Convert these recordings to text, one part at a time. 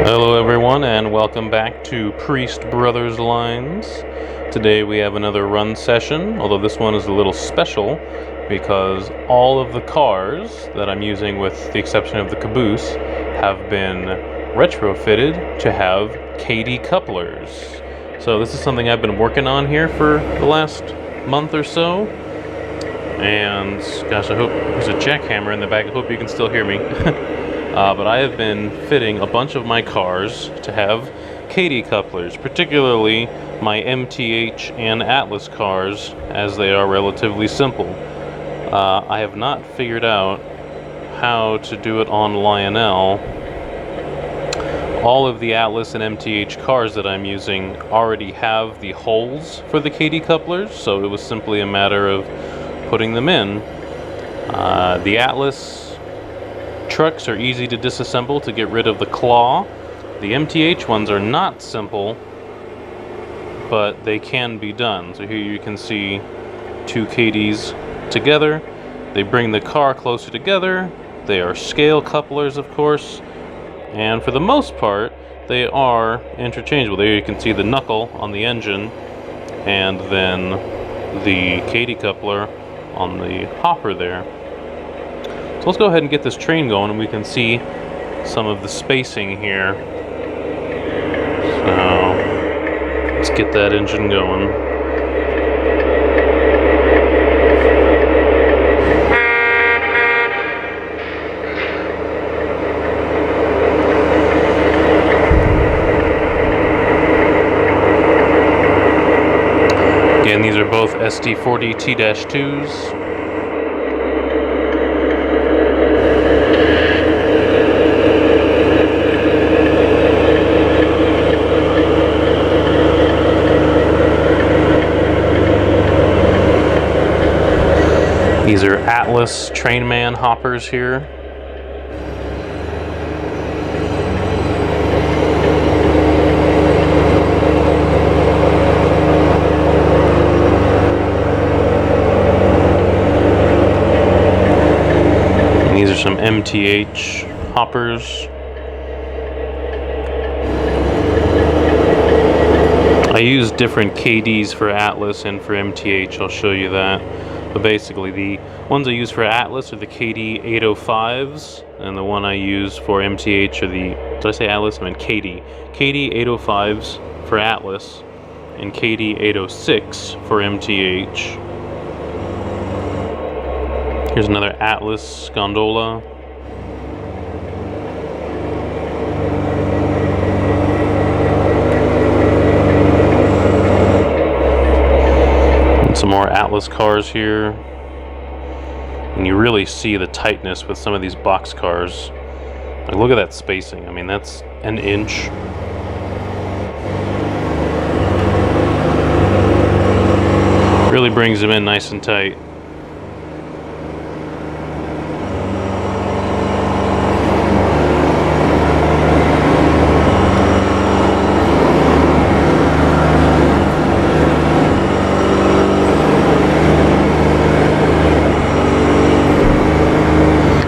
Hello everyone, and welcome back to Priest Brothers Lines. Today we have another run session, although this one is a little special because all of the cars that I'm using, with the exception of the caboose, have been retrofitted to have Kadee couplers. So this is something I've been working on here for the last month or so. And gosh, I hope there's a jackhammer in the back. I hope you can still hear me. But I have been fitting a bunch of my cars to have Kadee couplers, particularly my MTH and Atlas cars, as they are relatively simple. I have not figured out how to do it on Lionel. All of the Atlas and MTH cars that I'm using already have the holes for the Kadee couplers, so it was simply a matter of putting them in. The Atlas trucks are easy to disassemble to get rid of the claw. The MTH ones are not simple, but they can be done. So here you can see two Kadees together. They bring the car closer together. They are scale couplers, of course, and for the most part they are interchangeable. There you can see the knuckle on the engine and then the Kadee coupler on the hopper there. So let's go ahead and get this train going, and we can see some of the spacing here. So let's get that engine going. Again, these are both SD40 T-2s. These are Atlas Trainman hoppers here. And these are some MTH hoppers. I use different KDs for Atlas and for MTH, I'll show you that. But basically, the ones I use for Atlas are the Kadee 805s, and the one I use for MTH are the, did I say Atlas? I meant Kadee. Kadee 805s for Atlas, and Kadee 806 for MTH. Here's another Atlas gondola. Some more Atlas cars here, and you really see the tightness with some of these box cars. Like, look at that spacing. I mean, that's an inch. Really brings them in nice and tight.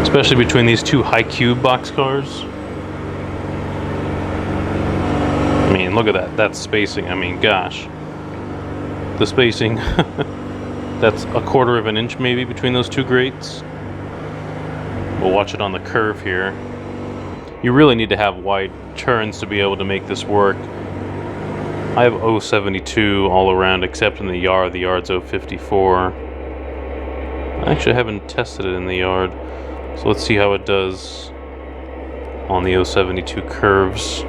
Especially between these two high cube box cars. I mean, look at that spacing. I mean, gosh, the spacing. That's a quarter of an inch maybe between those two grates. We'll watch it on the curve here. You really need to have wide turns to be able to make this work. I have 072 all around except in the yard. The yard's 054. I actually haven't tested it in the yard. So let's see how it does on the 072 curves.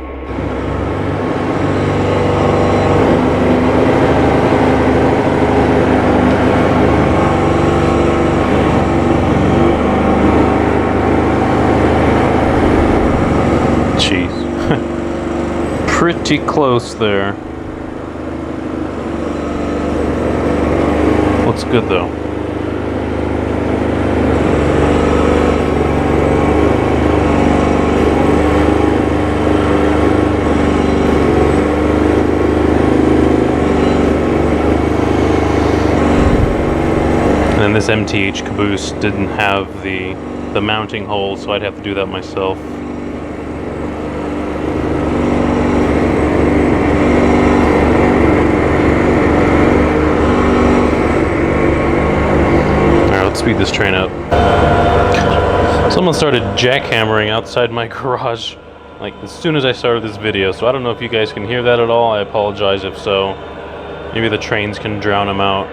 Jeez. Pretty close there. Looks good though. And this MTH caboose didn't have the mounting hole, so I'd have to do that myself. speed this train up. Someone started jackhammering outside my garage, like as soon as I started this video, so I don't know if you guys can hear that at all. I apologize if so. Maybe the trains can drown them out.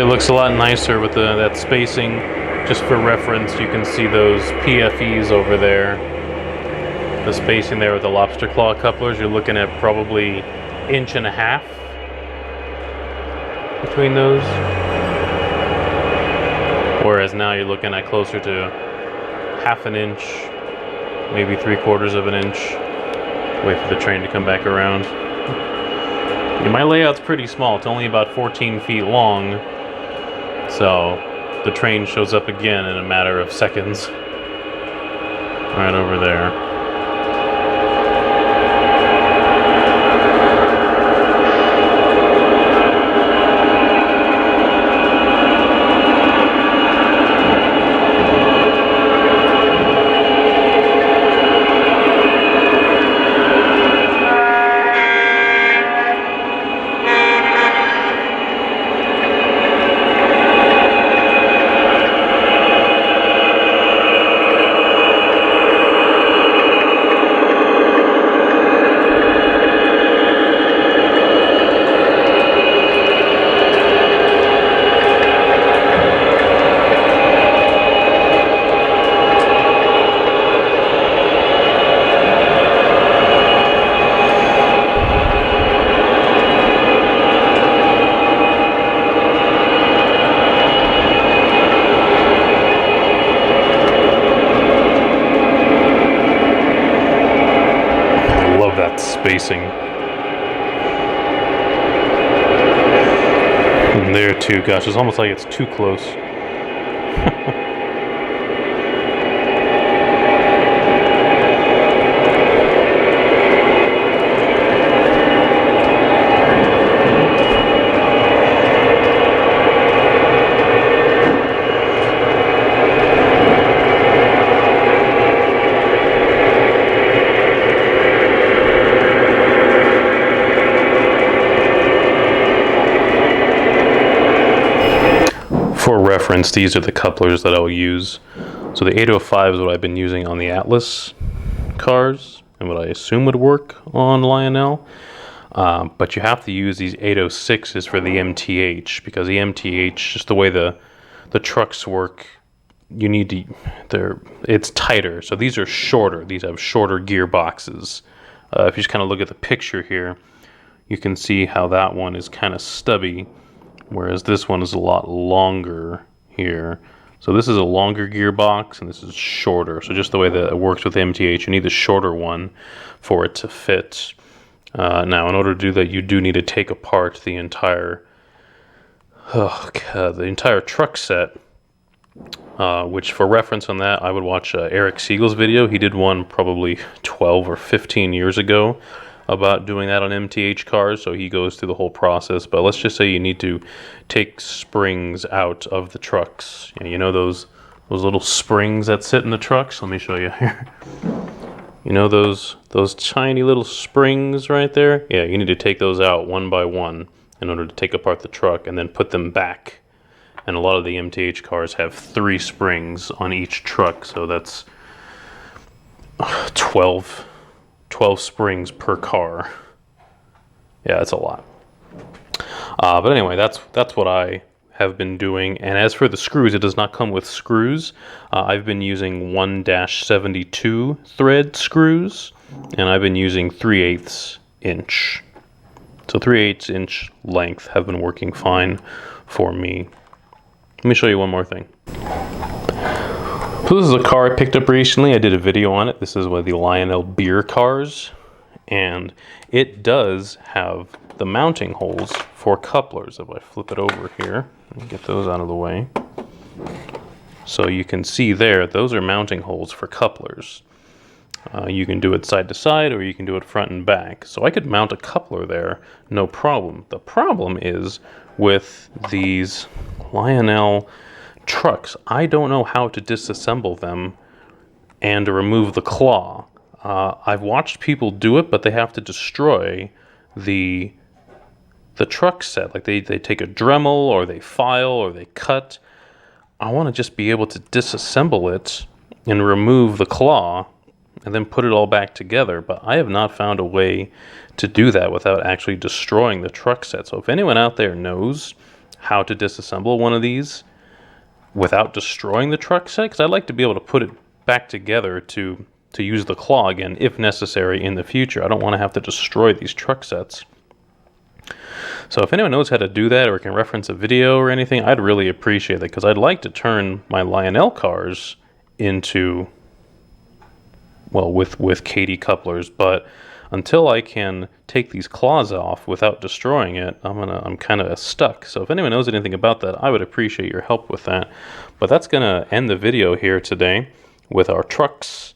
Looks a lot nicer with that spacing. Just for reference, you can see those PFEs over there. The spacing there with the lobster claw couplers, you're looking at probably 1.5 inches between those. Whereas now you're looking at closer to 1/2 inch, maybe 3/4 inch. Wait for the train to come back around. Yeah, my layout's pretty small. It's only about 14 feet long. So the train shows up again in a matter of seconds. Right over there. Spacing. And there too, gosh, it's almost like it's too close. reference, these are the couplers that I'll use. So the 805 is what I've been using on the Atlas cars, and what I assume would work on Lionel. But you have to use these 806s for the MTH, because the MTH, just the way the trucks work, you need to, it's tighter. So these are shorter. These have shorter gearboxes. If you just kind of look at the picture here, you can see how that one is kind of stubby, whereas this one is a lot longer here. So this is a longer gearbox, and this is shorter. So just the way that it works with MTH, you need the shorter one for it to fit. Now, in order to do that, you do need to take apart the entire truck set. Which, for reference on that, I would watch Eric Siegel's video. He did one probably 12 or 15 years ago about doing that on MTH cars, so he goes through the whole process. But let's just say you need to take springs out of the trucks. You know those little springs that sit in the trucks? Let me show you here. You know those tiny little springs right there? Yeah, you need to take those out one by one in order to take apart the truck and then put them back. And a lot of the MTH cars have 3 springs on each truck, so that's 12 springs per car. Yeah, that's a lot. But anyway, that's what I have been doing. And as for the screws, it does not come with screws. I've been using 1-72 thread screws, and I've been using 3/8 inch. So 3/8 inch length have been working fine for me. Let me show you one more thing. So this is a car I picked up recently. I did a video on it. This is one of the Lionel beer cars, and it does have the mounting holes for couplers. If I flip it over here and get those out of the way, so you can see there, those are mounting holes for couplers. You can do it side to side, or you can do it front and back. So I could mount a coupler there, no problem. The problem is with these Lionel trucks, I don't know how to disassemble them and to remove the claw. I've watched people do it, but they have to destroy the truck set. Like they take a Dremel, or they file, or they cut. I want to just be able to disassemble it and remove the claw and then put it all back together, but I have not found a way to do that without actually destroying the truck set. So if anyone out there knows how to disassemble one of these without destroying the truck set, because I'd like to be able to put it back together to use the claw again if necessary in the future. I don't want to have to destroy these truck sets. So if anyone knows how to do that, or can reference a video or anything, I'd really appreciate it, because I'd like to turn my Lionel cars into, well, with Kadee couplers, but until I can take these claws off without destroying it, I'm kind of stuck. So if anyone knows anything about that, I would appreciate your help with that. But that's gonna end the video here today with our trucks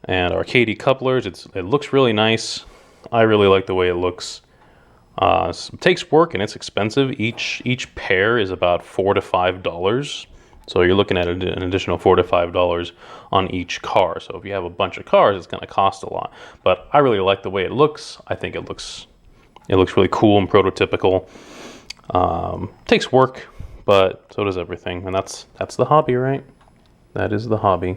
and our Kadee couplers. It looks really nice. I really like the way it looks. It takes work and it's expensive. Each pair is about $4 to $5. So you're looking at an additional $4 to $5 on each car. So if you have a bunch of cars, it's going to cost a lot. But I really like the way it looks. I think it looks really cool and prototypical. Takes work, but so does everything. And that's the hobby, right? That is the hobby.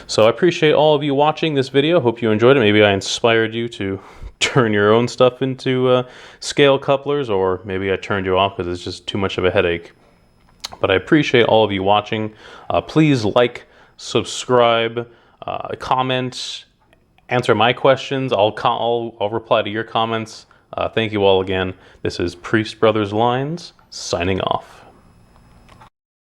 So I appreciate all of you watching this video. Hope you enjoyed it. Maybe I inspired you to turn your own stuff into scale couplers, or maybe I turned you off because it's just too much of a headache. But I appreciate all of you watching. Please like, subscribe, comment, answer my questions. I'll reply to your comments. Thank you all again. This is Priest Brothers Lines signing off.